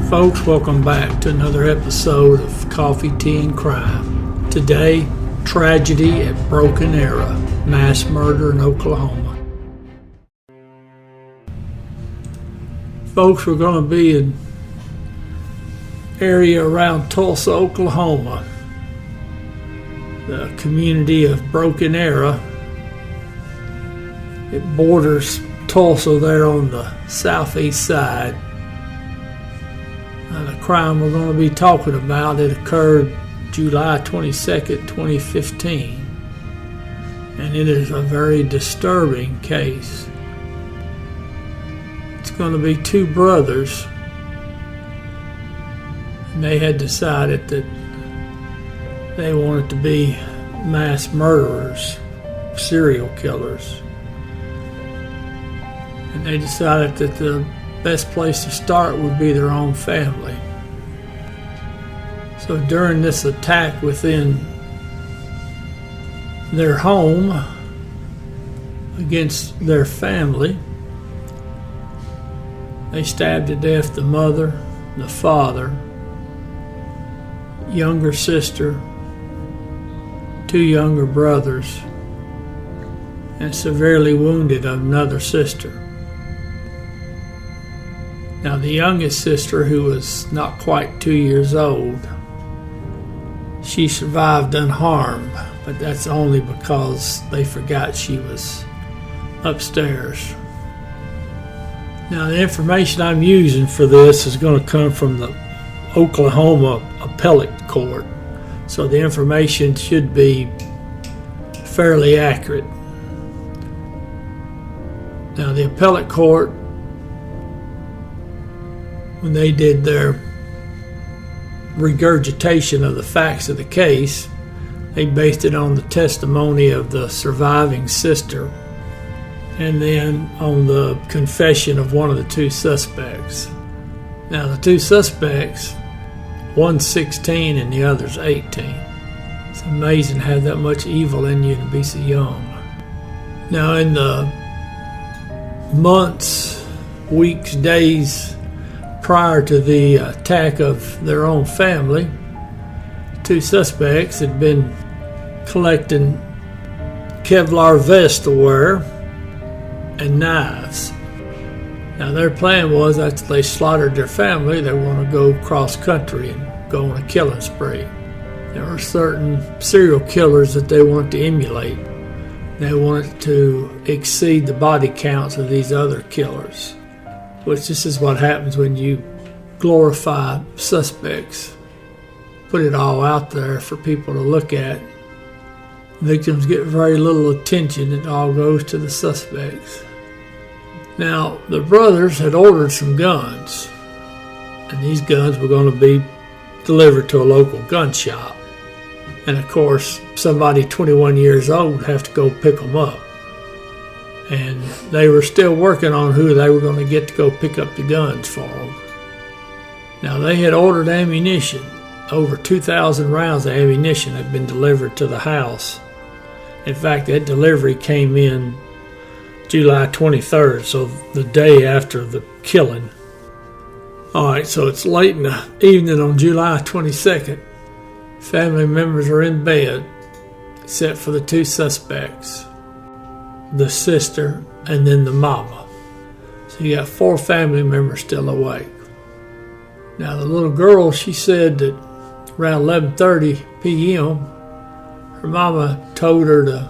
Folks, welcome back to another episode of Coffee, Tea, and Crime. Today, tragedy at Broken Arrow, mass murder in Oklahoma. Folks, we're going to be in area around Tulsa, Oklahoma. The community of Broken Arrow. It borders Tulsa there on the southeast side. The crime we're going to be talking about, it occurred July 22nd, 2015. And it is a very disturbing case. It's going to be two brothers. And they had decided that they wanted to be mass murderers, serial killers. And they decided that the best place to start would be their own family. So during this attack within their home against their family, they stabbed to death the mother, the father, younger sister, two younger brothers, and severely wounded another sister. Now, the youngest sister, who was not quite 2 years old, she survived unharmed, but that's only because they forgot she was upstairs. Now, the information I'm using for this is going to come from the Oklahoma Appellate Court, so the information should be fairly accurate. Now, the Appellate Court, when they did their regurgitation of the facts of the case, they based it on the testimony of the surviving sister and then on the confession of one of the two suspects. Now, the two suspects, one's 16 and the other's 18. It's amazing to have that much evil in you and be so young. Now, in the months, weeks, days prior to the attack of their own family, two suspects had been collecting Kevlar vests to wear and knives. Now, their plan was after they slaughtered their family, they were going to go cross country and go on a killing spree. There were certain serial killers that they wanted to emulate. They wanted to exceed the body counts of these other killers, which this is what happens when you glorify suspects. Put it all out there for people to look at. Victims get very little attention. It all goes to the suspects. Now, the brothers had ordered some guns, and these guns were going to be delivered to a local gun shop. And of course, somebody 21 years old would have to go pick them up. And they were still working on who they were going to get to go pick up the guns for them. Now, they had ordered ammunition. Over 2,000 rounds of ammunition had been delivered to the house. In fact, that delivery came in July 23rd, so the day after the killing. All right, so it's late in the evening on July 22nd. Family members are in bed, except for the two suspects, the sister, and then the mama. So you got four family members still awake. Now, the little girl, she said that around 11:30 p.m., her mama told her to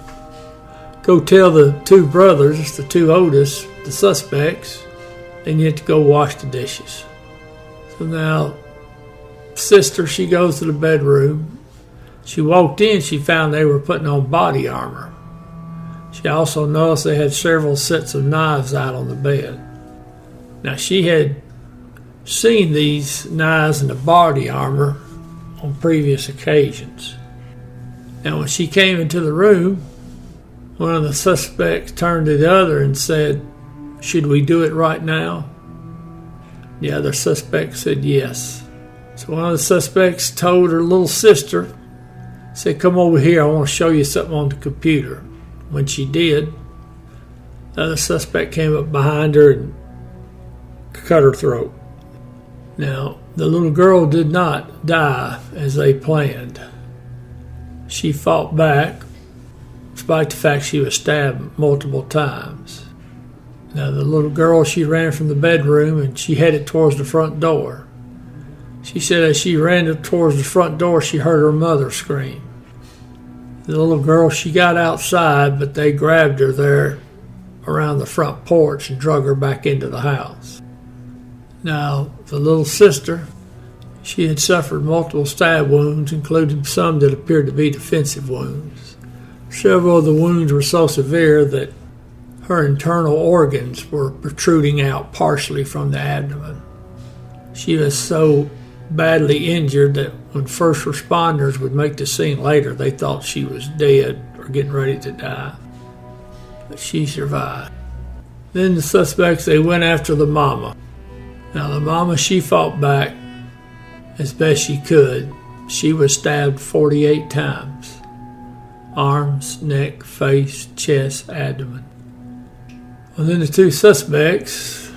go tell the two brothers, the two oldest, the suspects, they need to go wash the dishes. So now, sister, she goes to the bedroom. She walked in, she found they were putting on body armor. She also noticed they had several sets of knives out on the bed. Now, she had seen these knives and the body armor on previous occasions. Now, when she came into the room, one of the suspects turned to the other and said, "Should we do it right now?" The other suspect said yes. So one of the suspects told her little sister, said, "Come over here, I want to show you something on the computer." When she did, the other suspect came up behind her and cut her throat. Now, the little girl did not die as they planned. She fought back, despite the fact she was stabbed multiple times. Now, the little girl, she ran from the bedroom and she headed towards the front door. She said as she ran towards the front door, she heard her mother scream. The little girl, she got outside, but they grabbed her there around the front porch and drug her back into the house. Now, the little sister, she had suffered multiple stab wounds, including some that appeared to be defensive wounds. Several of the wounds were so severe that her internal organs were protruding out partially from the abdomen. She was so badly injured that when first responders would make the scene later, they thought she was dead or getting ready to die. But she survived. Then the suspects, they went after the mama. Now the mama, she fought back as best she could. She was stabbed 48 times. Arms, neck, face, chest, abdomen. Well, then the two suspects,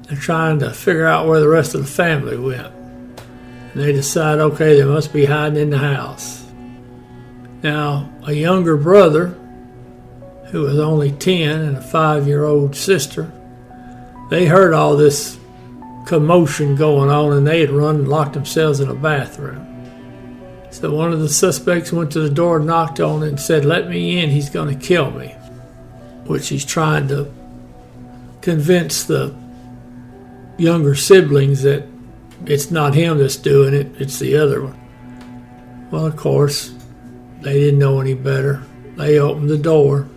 they're trying to figure out where the rest of the family went. And they decide, okay, they must be hiding in the house. Now, a younger brother, who was only 10, and a 5-year-old sister, they heard all this commotion going on, and they had run and locked themselves in a bathroom. So one of the suspects went to the door, knocked on it, and said, "Let me in, he's going to kill me," which he's trying to convince the younger siblings that it's not him that's doing it, it's the other one. Well, of course, they didn't know any better. They opened the door.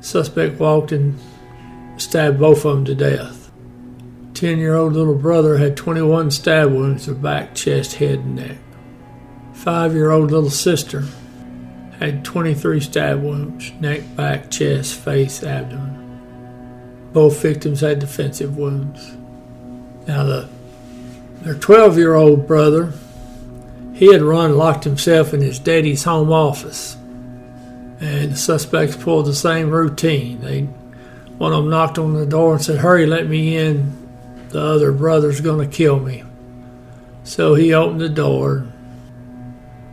Suspect walked and stabbed both of them to death. 10-year-old little brother had 21 stab wounds to back, chest, head, and neck. 5-year-old little sister had 23 stab wounds, neck, back, chest, face, abdomen. Both victims had defensive wounds. Now, their 12-year-old brother, he had run and locked himself in his daddy's home office. And the suspects pulled the same routine. One of them knocked on the door and said, "Hurry, let me in. The other brother's going to kill me." So he opened the door,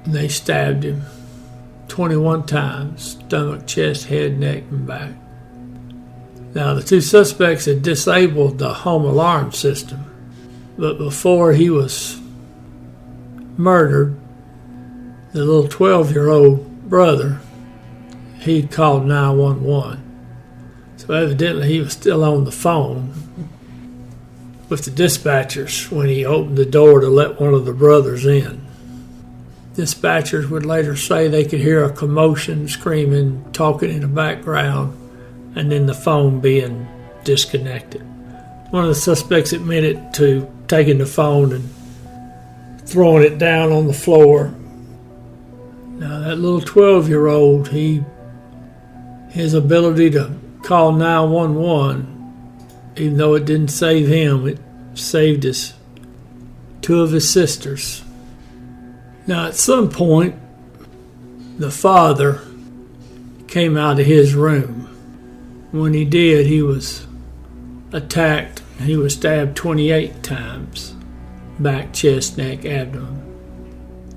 and they stabbed him 21 times, stomach, chest, head, neck, and back. Now, the two suspects had disabled the home alarm system, but before he was murdered, the little 12-year-old brother, he'd called 911. So evidently he was still on the phone with the dispatchers when he opened the door to let one of the brothers in. Dispatchers would later say they could hear a commotion, screaming, talking in the background, and then the phone being disconnected. One of the suspects admitted to taking the phone and throwing it down on the floor. Now, that little 12-year-old, his ability to call 911, even though it didn't save him, it saved two of his sisters. Now, at some point, the father came out of his room. When he did, he was attacked. He was stabbed 28 times. Back, chest, neck, abdomen.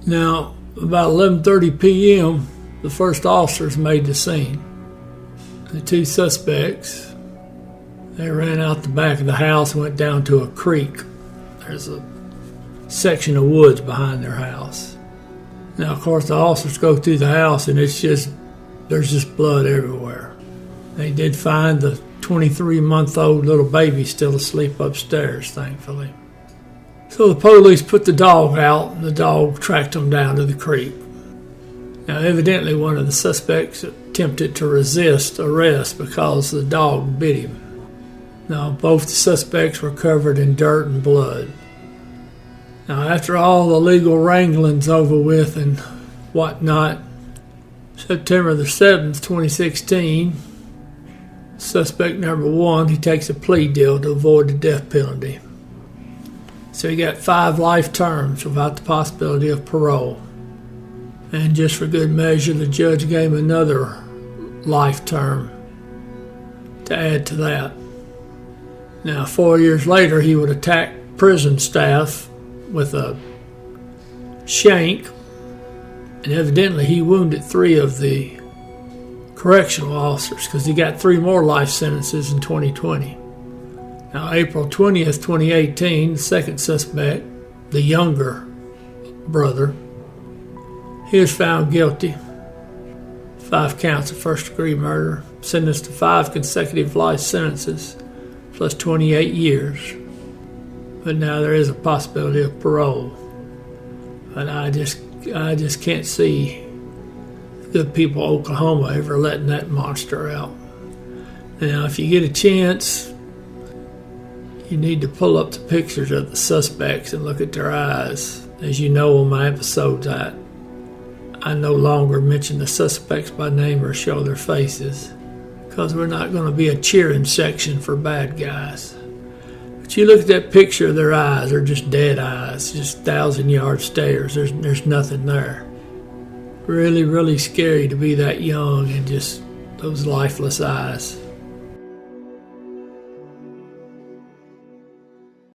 Now, about 11:30 p.m., the first officers made the scene. The two suspects, they ran out the back of the house and went down to a creek. There's a section of woods behind their house. Now, of course, the officers go through the house, and there's just blood everywhere. They did find the 23-month-old little baby still asleep upstairs, thankfully. So the police put the dog out, and the dog tracked them down to the creek. Now, evidently, one of the suspects attempted to resist arrest because the dog bit him. Now, both the suspects were covered in dirt and blood. Now, after all the legal wrangling's over with and whatnot, September the 7th, 2016, suspect number 1, he takes a plea deal to avoid the death penalty. So he got 5 life terms without the possibility of parole. And just for good measure, the judge gave him another life term to add to that. Now, 4 years later, he would attack prison staff with a shank, and evidently he wounded 3 of the correctional officers because he got 3 more life sentences in 2020. Now, April 20th, 2018, the second suspect, the younger brother, he was found guilty. 5 counts of first-degree murder, sentenced to 5 consecutive life sentences, plus 28 years. But now there is a possibility of parole. But I just can't see the people of Oklahoma ever letting that monster out. Now, if you get a chance, you need to pull up the pictures of the suspects and look at their eyes. As you know, on my episodes, I no longer mention the suspects by name or show their faces, because we're not going to be a cheering section for bad guys. But you look at that picture of their eyes, they're just dead eyes, just 1,000-yard stares. There's nothing there. Really, really scary to be that young and just those lifeless eyes.